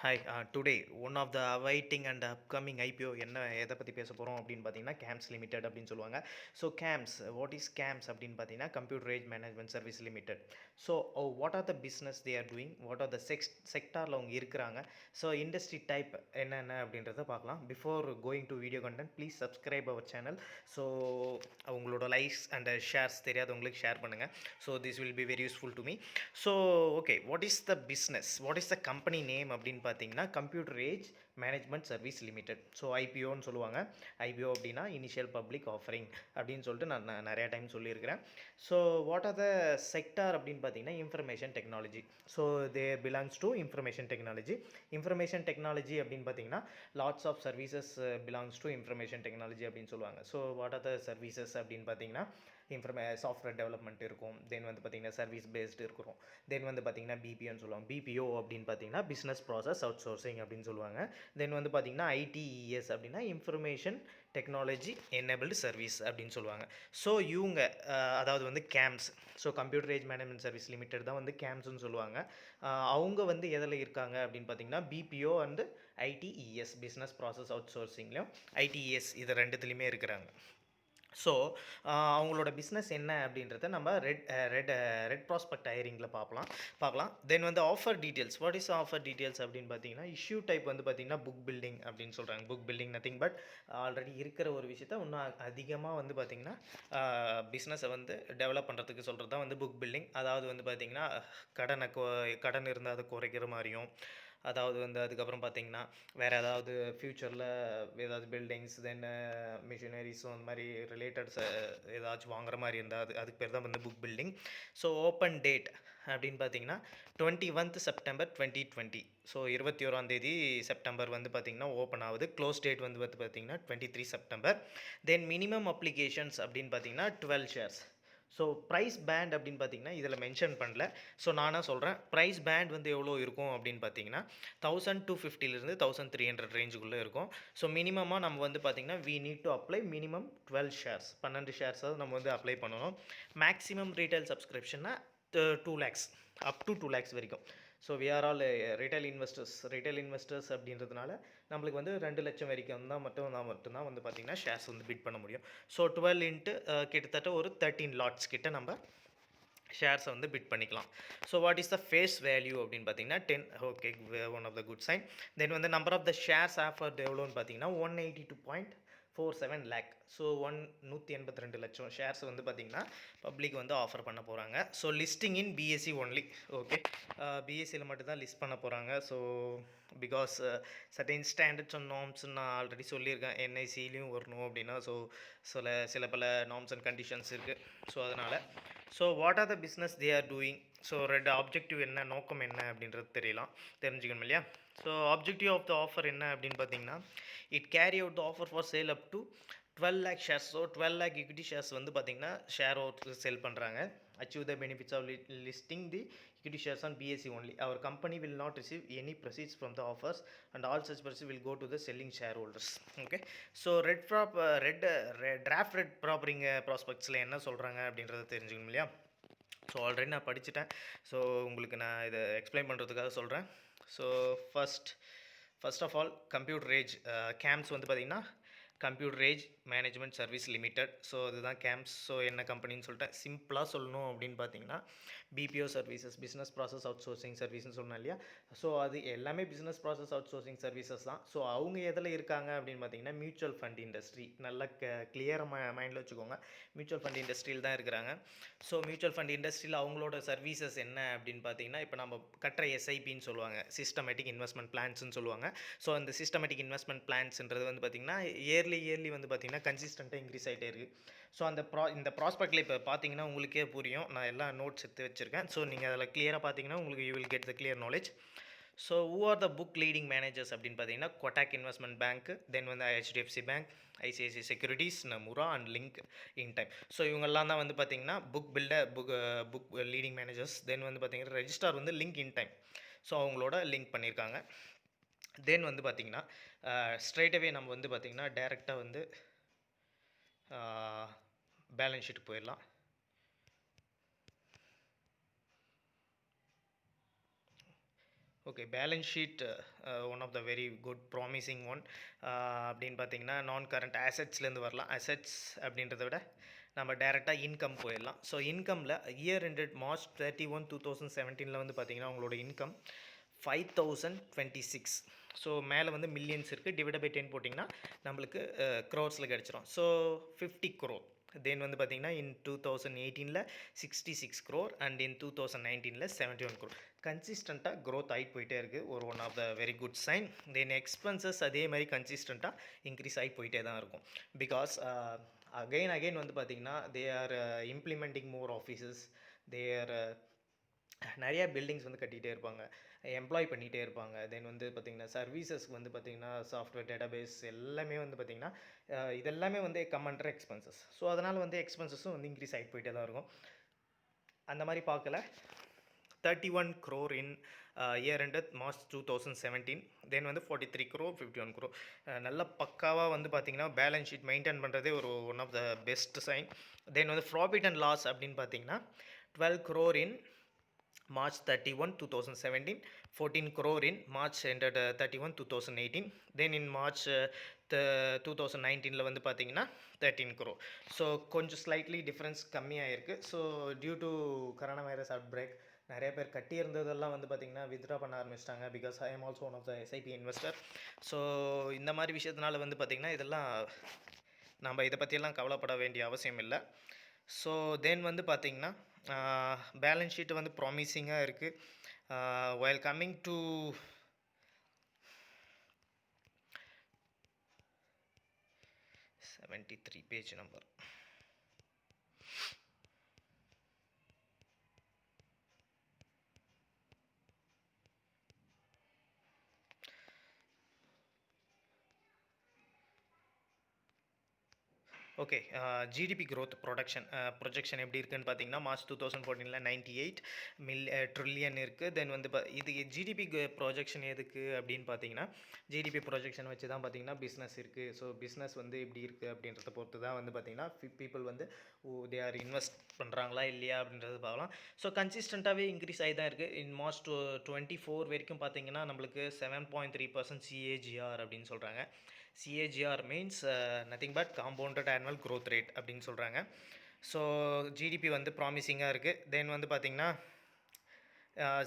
Hi, today one of the awaiting and upcoming IPO என்ன எதை பற்றி பேச போகிறோம் அப்படின்னு பார்த்தீங்கன்னா CAMS லிமிடெட் அப்படின்னு சொல்லுவாங்க. So CAMS, what is CAMS அப்படின்னு பார்த்தீங்கன்னா computer age management service limited. So what are the business they are doing, what are the செக்டாரில் அவங்க இருக்கிறாங்க, ஸோ இண்டஸ்ட்ரி டைப் என்னென்ன அப்படின்றத பார்க்கலாம். Before going to video content please subscribe our channel. So அவங்களோட likes and shares தெரியாதவங்களுக்கு share பண்ணுங்கள். So this will be very useful to me. So okay, what is the business, what is the company name அப்படின்னு பார்த்தீங்கன்னா computer age management service limited. So ஐபிஓன்னு சொல்லுவாங்க. IPO அப்படின்னா initial public offering அப்படின்னு சொல்லிட்டு நான் நிறையா டைம் சொல்லியிருக்கிறேன். So what are the sector அப்படின்னு பார்த்தீங்கன்னா information technology. So they belongs to information technology. Information technology அப்படின்னு பார்த்தீங்கன்னா lots of services belongs to information technology அப்படின்னு சொல்லுவாங்க. So what are the services அப்படின்னு பார்த்தீங்கன்னா சாஃப்ட்வேர் டெவலப்மெண்ட் இருக்கும், தென் வந்து பார்த்தீங்கன்னா சர்வீஸ் பேஸ்டு இருக்கும், தென் வந்து பார்த்தீங்கன்னா பிபிஓன்னு சொல்லுவாங்க. பிபிஓ அப்படின்னு பார்த்தீங்கன்னா பிஸ்னஸ் ப்ராசஸ் அவுட் சோர்சிங் அப்படின்னு சொல்லுவாங்க. தென் வந்து பார்த்தீங்கன்னா ஐடிஇஎஸ் அப்படின்னா இன்ஃபர்மேஷன் டெக்னாலஜி எனேபிள்டு சர்வீஸ் அப்படின்னு சொல்லுவாங்க. ஸோ இவங்க அதாவது வந்து games, so computer age management service limited தான் வந்து கேம்ஸ்ன்னு சொல்லுவாங்க. அவங்க வந்து எதில் இருக்காங்க அப்படின்னு பார்த்தீங்கன்னா BPO and ITES business process அவுட் சோர்சிங்லையும் ஐடிஇஎஸ் இது ரெண்டுத்துலேயுமே இருக்கிறாங்க. ஸோ அவங்களோட பிஸ்னஸ் என்ன அப்படின்றத நம்ம ரெட் ப்ராஸ்பெக்ட் ஹையரிங்கில் பார்க்கலாம். தென் வந்து offer details, what is offer details அப்படின்னு பார்த்தீங்கன்னா இஷ்யூ டைப் வந்து பார்த்தீங்கன்னா புக் பில்டிங் அப்படின்னு சொல்கிறாங்க. Book building nothing but already இருக்கிற ஒரு விஷயத்த இன்னும் அதிகமாக வந்து பார்த்திங்கன்னா பிஸ்னஸை வந்து டெவலப் பண்ணுறதுக்கு சொல்கிறது தான் வந்து புக் பில்டிங். அதாவது வந்து பார்த்திங்கன்னா கடன் இருந்தால் அதை குறைக்கிற மாதிரியும், அதாவது வந்து அதுக்கப்புறம் பார்த்திங்கன்னா வேறு ஏதாவது ஃப்யூச்சரில் ஏதாவது பில்டிங்ஸ் தென் மிஷினரிஸும் அந்த மாதிரி ரிலேட்டட்ஸ் ஏதாச்சும் வாங்குற மாதிரி இருந்தால் அதுக்கு பேர் தான் வந்து book building. So open date அப்படின்னு பார்த்தீங்கன்னா 21 செப்டம்பர் 2020. ஸோ 21 செப்டம்பர் வந்து பார்த்திங்கன்னா ஓப்பன் ஆகுது. க்ளோஸ் டேட் வந்து பார்த்திங்கன்னா 23 செப்டம்பர். தென் மினிமம் அப்ளிகேஷன்ஸ் அப்படின்னு பார்த்தீங்கன்னா 12 ஷேர்ஸ். ஸோ ப்ரைஸ் பேண்ட் அப்படின்னு பார்த்தீங்கன்னா இதில் மென்ஷன் பண்ணல. ஸோ நானாக சொல்கிறேன், ப்ரைஸ் பேண்ட் வந்து எவ்வளோ இருக்கும் அப்படின்னு பார்த்தீங்கன்னா 1250 1300 ரேஞ்சுக்குள்ளே இருக்கும். ஸோ மினிமமாக நம்ம வந்து பார்த்திங்கன்னா we need to apply minimum 12 shares, 12 ஷேர்ஸாவது நம்ம வந்து அப்ளை பண்ணணும். மேக்ஸிமம் ரீட்டைல் சப்ஸ்கிரிப்ஷன்னா 2 lakhs, அப் டு 2 lakhs வரைக்கும். So we are all retail investors அப்படின்றதுனால நம்மளுக்கு வந்து 2 லட்சம் வரைக்கும் தான் மட்டும்தான் வந்து பார்த்திங்கன்னா ஷேர்ஸ் வந்து பிட் பண்ண முடியும். ஸோ 12 இன்ட்டு கிட்டத்தட்ட ஒரு 13 லாட்ஸ் கிட்ட நம்ம ஷேர்ஸை வந்து பிட் பண்ணிக்கலாம். So what is the face value அப்படின்னு பார்த்தீங்கன்னா 10. Okay, one of the good sign. Then வந்து number of the shares offered எவ்வளோன்னு பார்த்தீங்கன்னா 182.47 lakh. ஸோ 182 லட்சம் ஷேர்ஸ் வந்து பார்த்திங்கன்னா பப்ளிக் வந்து ஆஃபர் பண்ண போகிறாங்க. So listing in BSE only. Okay, பிஎஸ்சியில் மட்டும்தான் லிஸ்ட் பண்ண போகிறாங்க. So because certain standards and norms நான் ஆல்ரெடி சொல்லியிருக்கேன், என்ஐசிலையும் வரணும் அப்படின்னா. ஸோ சில பல நார்ம்ஸ் அண்ட் கண்டிஷன்ஸ் இருக்குது. ஸோ அதனால் so what are the business they are doing, so objective என்ன, நோக்கம் என்ன அப்படின்றது தெரிஞ்சுக்கணும் இல்லையா. So objective of the offer என்ன அப்படின்னு பார்த்தீங்கன்னா it carry out the offer for sale up to 12 lakh shares. So 12 lakh equity shares வந்து பார்த்திங்கன்னா ஷேர் செல் பண்ணுறாங்க. Achieve the benefits of listing the equity shares on BSE only. Our company will not receive any proceeds from the offers and all such proceeds will go to the selling shareholders. Okay, so draft red prospering prospectsல என்ன சொல்கிறாங்க அப்படின்றத தெரிஞ்சுக்கணும் இல்லையா. So already நான் படிச்சுட்டேன். So உங்களுக்கு நான் இதை எக்ஸ்பிளைன் பண்ணுறதுக்காக சொல்கிறேன். So first of all computer age CAMS வந்து பார்த்திங்கன்னா computer age management service limited. So அதுதான் கேம்ஸ். ஸோ என்ன கம்பெனின்னு சொல்லிட்டேன். சிம்பிளாக சொல்லணும் அப்படின்னு பார்த்தீங்கன்னா BPO services, business process outsourcing சர்வீஸ்னு சொன்னேன் இல்லையா. ஸோ அது எல்லாமே business process outsourcing services தான். ஸோ அவங்க எதில் இருக்காங்க அப்படின்னு பார்த்தீங்கன்னா மியூச்சுவல் ஃபண்ட் இண்டஸ்ட்ரி. நல்லா கிளியராக மைண்டில் வச்சுக்கோங்க, மியூச்சுவல் ஃபண்ட் இண்டஸ்ட்ரியில் தான் இருக்கிறாங்க. ஸோ மியூச்சுவல் ஃபண்ட் இண்டஸ்ட்ரியில் அவங்களோட சர்வீசஸ் என்ன அப்படின்னு பார்த்தீங்கன்னா இப்போ நம்ம கட்டுற எஸ்ஐபின்னு சொல்லுவாங்க, சிஸ்டமேட்டிக் இன்வெஸ்ட்மெண்ட் பிளான்ஸ்னு சொல்லுவாங்க. ஸோ அந்த சிஸ்டமேட்டிக் இன்வெஸ்ட்மெண்ட் பிளான்ஸ்ன்றது வந்து பார்த்திங்கன்னா இயர்லி வந்து பார்த்திங்கன்னா கன்சிஸ்டண்ட்டாக இன்க்ரீஸ் ஆகிட்டே இருக்குது. ஸோ இந்த ப்ராஸ்பெக்டில் இப்போ பார்த்தீங்கன்னா உங்களுக்கே புரியும், நான் எல்லாம் நோட்ஸ் எடுத்து வச்சுருக்கேன். ஸோ நீங்கள் அதில் கிளியராக பார்த்தீங்கன்னா உங்களுக்கு you will get the clear knowledge. So who are the book leading managers அப்படின்னு பார்த்தீங்கன்னா கொட்டாக் இன்வெஸ்ட்மெண்ட் பேங்க், தென் வந்து HDFC bank, ICICI securities, Nomura and Link Intime. So இவங்கெல்லாம் தான் வந்து பார்த்திங்கன்னா புக் லீடிங் மேனேஜர்ஸ். தென் வந்து பார்த்திங்கன்னா ரெஜிஸ்டார் வந்து லிங்க் இன் டைம். ஸோ அவங்களோட லிங்க் பண்ணியிருக்காங்க. தென் வந்து பார்த்திங்கன்னா ஸ்ட்ரைட்டாகவே நம்ம வந்து பார்த்திங்கன்னா டேரெக்டாக வந்து பேலன்ஸ் ஷீட் போயிடலாம். Okay. Balance sheet one of the very good promising one. அப்படின்னு பார்த்தீங்கன்னா, நான் கரண்ட் அசெட்ஸ்லேருந்து வரலாம். அசெட்ஸ் அப்படின்றத விட நம்ம டைரெக்டாக இன்கம் போயிடலாம். ஸோ இன்கமில் இயர் எண்டட் March 31, 2017 வந்து பார்த்தீங்கன்னா, உங்களோட இன்கம் 5026. ஸோ மேலே வந்து மில்லியன்ஸ் இருக்குது. டிவைட் பை 10 போட்டிங்கன்னா நம்மளுக்கு க்ரோர்ஸில் கிடச்சிரும். So 50 crore. தென் வந்து பார்த்தீங்கன்னா in 2018 66 crore and in 2019 71 crore. கன்சிஸ்டண்ட்டாக க்ரோத் ஆகிட்டு போயிட்டே இருக்குது. ஒரு one of the very good sign. Then expenses அதே மாதிரி கன்சிஸ்டண்ட்டாக இன்க்ரீஸ் ஆகி போயிட்டே தான் இருக்கும். பிகாஸ் அகெயின் வந்து பார்த்திங்கன்னா they are implementing more offices. They are நிறையா பில்டிங்ஸ் வந்து கட்டிகிட்டே இருப்பாங்க, எம்ப்ளாய் பண்ணிகிட்டே இருப்பாங்க. தென் வந்து பார்த்திங்கன்னா சர்வீசஸ்க்கு வந்து பார்த்திங்கன்னா சாஃப்ட்வேர் டேட்டாபேஸ் எல்லாமே வந்து பார்த்திங்கன்னா இதெல்லாமே வந்து கம் அண்டர் எக்ஸ்பென்சஸ். ஸோ அதனால் வந்து எக்ஸ்பென்சஸும் வந்து இன்க்ரீஸ் ஆகி போயிட்டே தான் இருக்கும். அந்த மாதிரி பார்க்கல 31 crore in year ended March 2017. தென் வந்து 43 crore 51 crore. நல்ல பக்காவாக வந்து பார்த்திங்கன்னா பேலன்ஸ் ஷீட் மெயின்டைன் பண்ணுறதே ஒரு one of the best sign. Then வந்து ப்ராஃபிட் அண்ட் லாஸ் அப்படின்னு பார்த்தீங்கன்னா 12 crore in March 31, 2017, 14 crore in March ended 31, 2018. Then in March 2019 வந்து பார்த்தீங்கன்னா 13 crore. ஸோ கொஞ்சம் ஸ்லைட்லி டிஃப்ரென்ஸ் கம்மியாக இருக்குது. So due to corona virus outbreak நிறைய பேர் கட்டியிருந்ததெல்லாம் வந்து பார்த்திங்கன்னா வித்ட்ரா பண்ண ஆரம்பிச்சிட்டாங்க. Because I'm also one of the SIP investor. So இந்த மாதிரி விஷயத்தினால வந்து பார்த்திங்கன்னா இதெல்லாம் நம்ம இதை பற்றியெல்லாம் கவலைப்பட வேண்டிய அவசியம் இல்லை. ஸோ தென் வந்து பார்த்திங்கன்னா பேலன்ஸ் ஷீட் வந்து ப்ராமிசிங்காக இருக்குது. while coming to page number. Okay. GDP growth projection எப்படி இருக்குன்னு பார்த்தீங்கன்னா March 2014 98 ட்ரில்லியன் இருக்குது. தென் வந்து இது ஜிடிபி ப்ரொஜெக்ஷன் எதுக்கு அப்படின்னு பார்த்தீங்கன்னா ஜிடிபி ப்ரொஜெக்ஷன் வச்சு தான் பார்த்தீங்கன்னா பிஸ்னஸ் இருக்குது. ஸோ பிஸ்னஸ் வந்து எப்படி இருக்குது அப்படின்றத பொறுத்து தான் வந்து பார்த்தீங்கன்னா பீப்புள் வந்து தே ஆர் இன்வெஸ்ட் பண்ணுறாங்களா இல்லையா அப்படின்றது பார்க்கலாம். ஸோ கன்சிஸ்டண்ட்டாகவே இன்க்ரீஸ் ஆகி தான் இருக்குது. இன் March 24 வரைக்கும் பார்த்தீங்கன்னா நம்மளுக்கு 7.3% CAGR அப்படின்னு சொல்கிறாங்க. CAGR means nothing but compounded annual growth rate அப்படின்னு சொல்கிறாங்க. ஸோ ஜிடிபி வந்து ப்ராமிசிங்காக இருக்குது. தென் வந்து பார்த்திங்கன்னா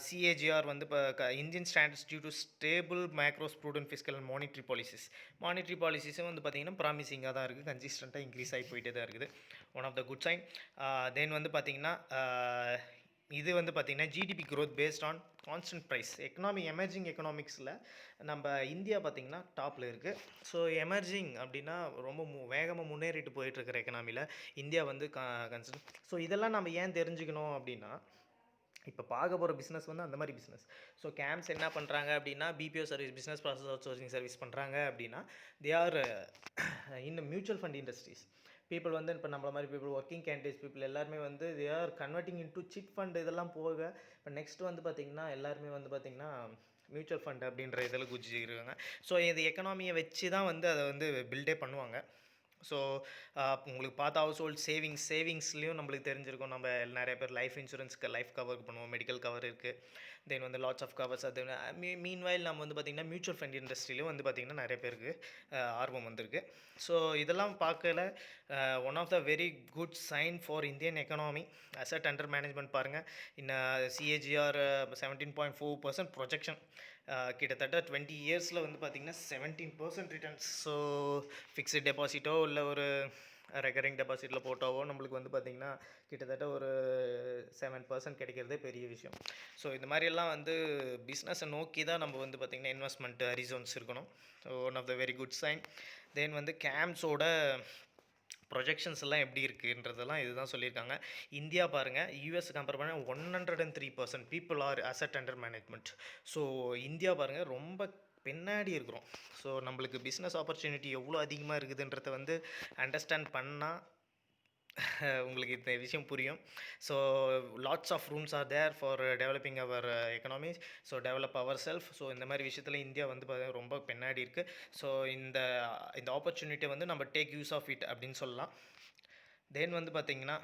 CAGR வந்து இப்போ Indian standards due to stable macros prudent fiscal and monetary பாலிசிஸும் வந்து பார்த்திங்கன்னா ப்ராமிசிங்காக தான் இருக்குது. கன்சிஸ்டண்ட்டாக இன்க்ரீஸ் ஆகி போயிட்டே தான் இருக்குது. One of the good sign. Then வந்து பார்த்திங்கன்னா இது வந்து பார்த்திங்கன்னா GDP growth based on constant price. Emerging எக்கனாமிக்ஸில் நம்ம இந்தியா பார்த்திங்கன்னா டாப்பில் இருக்குது. ஸோ எமர்ஜிங் அப்படின்னா ரொம்ப வேகமாக முன்னேறிட்டு போயிட்டுருக்கிற எக்கனாமியில் இந்தியா வந்து ஸோ இதெல்லாம் நம்ம ஏன் தெரிஞ்சுக்கணும் அப்படின்னா இப்போ பார்க்க போகிற பிஸ்னஸ் வந்து அந்த மாதிரி பிஸ்னஸ். ஸோ கேம்ப்ஸ் என்ன பண்ணுறாங்க அப்படின்னா BPO service, business process outsourcing service பண்ணுறாங்க அப்படின்னா they are in mutual fund industries. People வந்து இப்போ நம்மள மாதிரி பீப்புள் ஒர்க்கிங் கேண்டிடேட்ஸ் பீப்புள் எல்லாருமே வந்து they are converting into chit fund. இதெல்லாம் போக இப்போ நெக்ஸ்ட் வந்து பார்த்திங்கன்னா எல்லாருமே வந்து பார்த்திங்கன்னா மியூச்சுவல் ஃபண்ட் அப்படின்ற இதில் குதிச்சிருக்காங்க. ஸோ இது எக்கனாமியை வச்சு தான் வந்து அதை வந்து பில்டே பண்ணுவாங்க. ஸோ உங்களுக்கு பார்த்தா ஹவுஸ் ஹோல்ட் சேவிங்ஸ்லேயும் நம்மளுக்கு தெரிஞ்சிருக்கும். நம்ம நிறைய பேர் லைஃப் இன்சூரன்ஸ்க்கு லைஃப் கவர் பண்ணுவோம், மெடிக்கல் கவர் இருக்குது. தென் வந்து லாட்ஸ் ஆஃப் கவர்ஸ். அது மீன்வைல் நம்ம வந்து பார்த்திங்கன்னா மியூச்சுவல் ஃபண்ட் இண்டஸ்ட்ரியிலும் வந்து பார்த்திங்கன்னா நிறைய பேருக்கு ஆர்வம் வந்திருக்கு. ஸோ இதெல்லாம் பார்க்கல one of the very good sign for Indian economy. Asset under management பாருங்கள், இன்னும் CAGR 17.4% ப்ரொஜெக்ஷன். கிட்டத்தட்ட 20 இயர்ஸில் வந்து பார்த்திங்கன்னா 17% ரிட்டர்ன்ஸ். ஸோ ஃபிக்ஸ்டு டெபாசிட்டோ இல்லை ஒரு ரெக்கரிங் டெபாசிட்டில் போட்டாவோ நம்மளுக்கு வந்து பார்த்திங்கன்னா கிட்டத்தட்ட ஒரு 7% கிடைக்கிறதே பெரிய விஷயம். ஸோ இந்த மாதிரியெல்லாம் வந்து பிஸ்னஸை நோக்கி தான் நம்ம வந்து பார்த்திங்கன்னா இன்வெஸ்ட்மெண்ட் ஹரிசோன்ஸ் இருக்கணும். So one of the very good sign. Then வந்து கேம்ஸோட ப்ரொஜெக்ஷன்ஸ் எல்லாம் எப்படி இருக்குன்றதெல்லாம் இதுதான் சொல்லியிருக்காங்க. இந்தியா பாருங்கள், US கம்பேர் பண்ண 103% people are asset under management. So India பாருங்கள் ரொம்ப பின்னாடி இருக்கிறோம். ஸோ நம்மளுக்கு பிஸ்னஸ் ஆப்பர்ச்சுனிட்டி எவ்வளோ அதிகமாக இருக்குதுன்றத வந்து அண்டர்ஸ்டாண்ட் பண்ணால் உங்களுக்கு இந்த விஷயம் புரியும். So lots of rooms are there for developing our economies. So develop our self. ஸோ இந்த மாதிரி விஷயத்தில் இந்தியா வந்து ரொம்ப பின்னாடி இருக்குது. ஸோ இந்த ஆப்பர்ச்சுனிட்டியை வந்து நம்ம டேக் யூஸ் ஆஃப் இட் அப்படின்னு சொல்லலாம். தென் வந்து பார்த்திங்கன்னா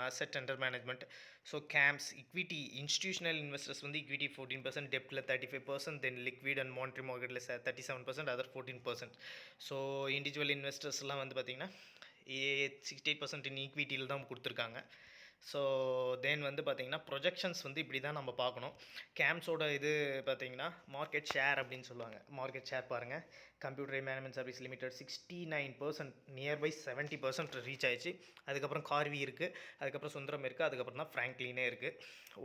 asset under management. So CAMS equity institutional investors வந்து இக்விட்டி 14%, டெப்ட்டில் 35%, தென் லிக்விட் அண்ட் மானிட்டரி மார்க்கெட்டில் 37%, அதர் 14%. ஸோ இண்டிவிஜுவல் இன்வெஸ்டர்ஸ்லாம் வந்து பார்த்திங்கன்னா 68% இன் ஈக்விட்டியில் தான் கொடுத்துருக்காங்க. ஸோ தென் வந்து பார்த்திங்கன்னா ப்ரொஜெக்ஷன்ஸ் வந்து இப்படி தான் நம்ம பார்க்கணும். கேம்ஸோட இது பார்த்திங்கன்னா மார்க்கெட் ஷேர் அப்படின்னு சொல்லுவாங்க. மார்க்கெட் ஷேர் பாருங்கள், computer management service limited 69%, nearby 70% reach ஆயிடுச்சு. அதுக்கப்புறம் கார்வி இருக்குது, அதுக்கப்புறம் சுந்தரம் இருக்குது, அதுக்கப்புறம் தான் ஃப்ராங்க்லினே இருக்குது.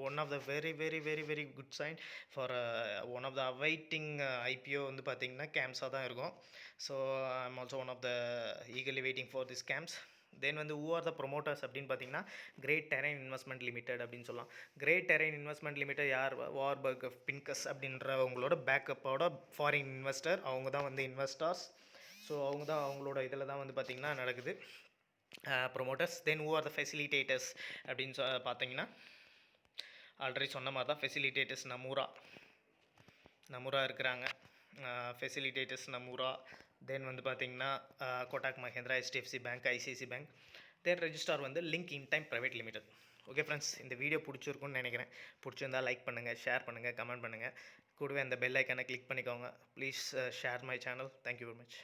One of the very very very very good sign for one of the awaiting IPO வந்து பார்த்திங்கன்னா கேம்ஸாக தான் இருக்கும். So I'm also one of the eagerly waiting for this CAMS. Then வந்து ஹூ ஆர் த ப்ரொமோட்டர்ஸ் அப்படின்னு பார்த்தீங்கன்னா great terrain investment limited அப்படின்னு சொல்லலாம். கிரேட் டெரைன் இன்வெஸ்ட்மெண்ட் லிமிடெட் யார்? வார்பர்க் பின்கஸ் அப்படின்றவங்களோட பேக்கப்போட ஃபாரின் இன்வெஸ்டர், அவங்க தான் வந்து இன்வெஸ்டர்ஸ். ஸோ அவங்க தான் அவங்களோட இதில் தான் வந்து பார்த்திங்கன்னா நடக்குது promoters. Then who are the facilitators அப்படின்னு பார்த்தீங்கன்னா ஆல்ரெடி சொன்ன மாதிரி தான் ஃபெசிலிட்டேட்டர்ஸ் நமூரா இருக்கிறாங்க. ஃபெசிலிட்டேட்டர்ஸ் நமூரா. தென் வந்து பார்த்திங்கன்னா Kotak Mahindra, HDFC bank, ICICI bank. Then registrar வந்து Link Intime private limited. Okay friends, இந்த வீடியோ பிடிச்சிருக்குன்னு நினைக்கிறேன். பிடிச்சிருந்தால் லைக் பண்ணுங்கள், ஷேர் பண்ணுங்கள், கமெண்ட் பண்ணுங்கள். கூடவே அந்த பெல் ஐக்கானை கிளிக் பண்ணிக்கோங்க. Please share my channel. Thank you very much.